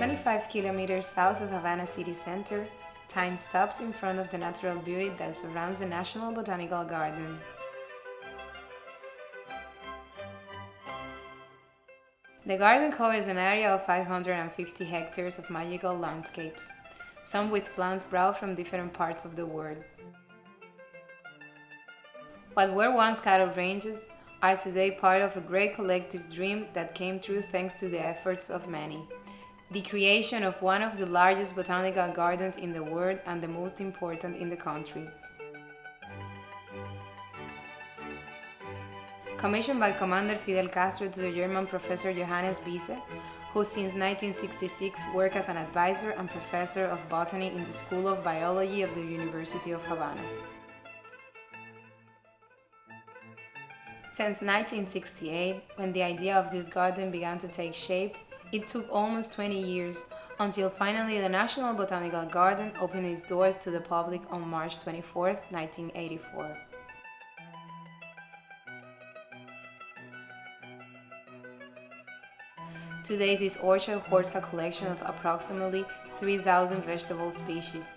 25 kilometers south of Havana city center, time stops in front of the natural beauty that surrounds the National Botanical Garden. The garden covers an area of 550 hectares of magical landscapes, some with plants brought from different parts of the world. What were once cattle ranges are today part of a great collective dream that came true thanks to the efforts of many. The creation of one of the largest botanical gardens in the world and the most important in the country. Commissioned by Commander Fidel Castro to the German professor Johannes Wiese, who since 1966 worked as an advisor and professor of botany in the School of Biology of the University of Havana. Since 1968, when the idea of this garden began to take shape, it took almost 20 years until finally the National Botanical Garden opened its doors to the public on March 24, 1984. Today, this orchard holds a collection of approximately 3,000 vegetable species.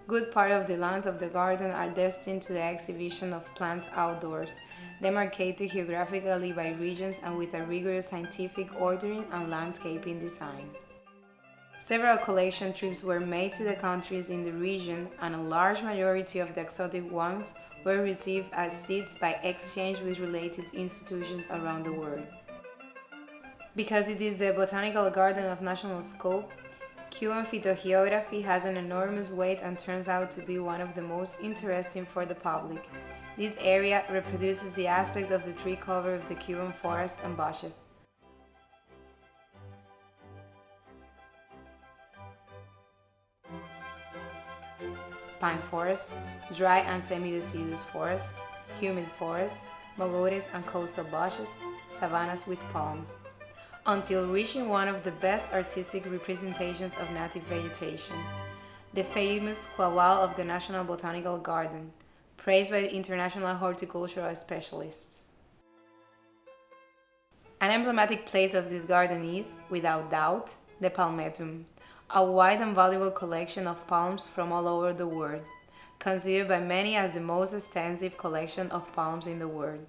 Good part of the lands of the garden are destined to the exhibition of plants outdoors, demarcated geographically by regions and with a rigorous scientific ordering and landscaping design. Several collection trips were made to the countries in the region, and a large majority of the exotic ones were received as seeds by exchange with related institutions around the world. Because it is the botanical garden of national scope, Cuban phytogeography has an enormous weight and turns out to be one of the most interesting for the public. This area reproduces the aspect of the tree cover of the Cuban forest and bushes. Pine forest, dry and semi-deciduous forest, humid forest, mogotes and coastal bushes, savannas with palms, until reaching one of the best artistic representations of native vegetation, the famous Quawal of the National Botanical Garden, praised by international horticultural specialists. An emblematic place of this garden is, without doubt, the Palmetum, a wide and valuable collection of palms from all over the world, considered by many as the most extensive collection of palms in the world.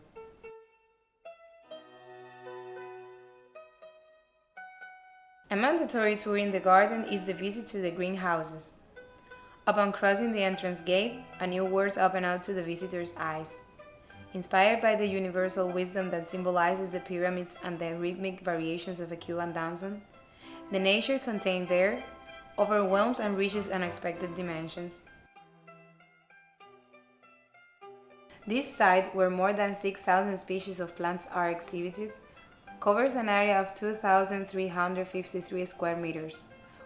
A mandatory tour in the garden is the visit to the greenhouses. Upon crossing the entrance gate, a new world opens out to the visitor's eyes. Inspired by the universal wisdom that symbolizes the pyramids and the rhythmic variations of a Cuban danzón, the nature contained there overwhelms and reaches unexpected dimensions. This site, where more than 6,000 species of plants are exhibited, covers an area of 2,353 square meters,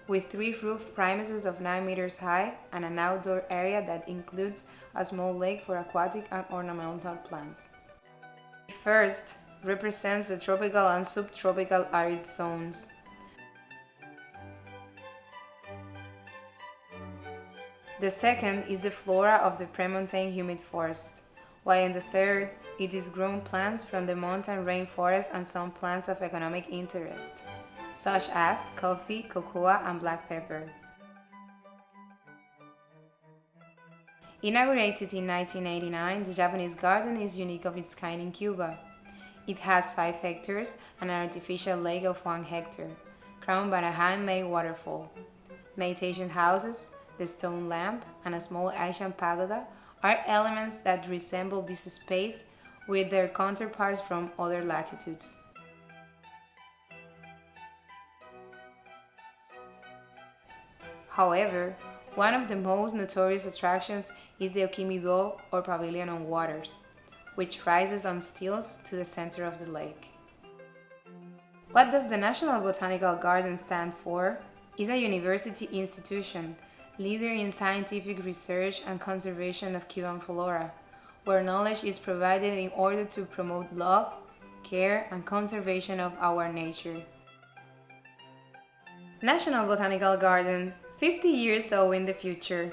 with 3 roof premises of 9 meters high and an outdoor area that includes a small lake for aquatic and ornamental plants. The first represents the tropical and subtropical arid zones. The second is the flora of the premontane humid forest, while in the third, it is grown plants from the mountain rainforest and some plants of economic interest, such as coffee, cocoa, and black pepper. Inaugurated in 1989, the Japanese garden is unique of its kind in Cuba. It has 5 hectares and an artificial lake of 1 hectare, crowned by a handmade waterfall. Meditation houses, the stone lamp, and a small Asian pagoda are elements that resemble this space with their counterparts from other latitudes. However, one of the most notorious attractions is the Okimido or Pavilion on Waters, which rises on stilts to the center of the lake. What does the National Botanical Garden stand for? It's a university institution, leader in scientific research and conservation of Cuban flora, where knowledge is provided in order to promote love, care, and conservation of our nature. National Botanical Garden, 50 years so in the future.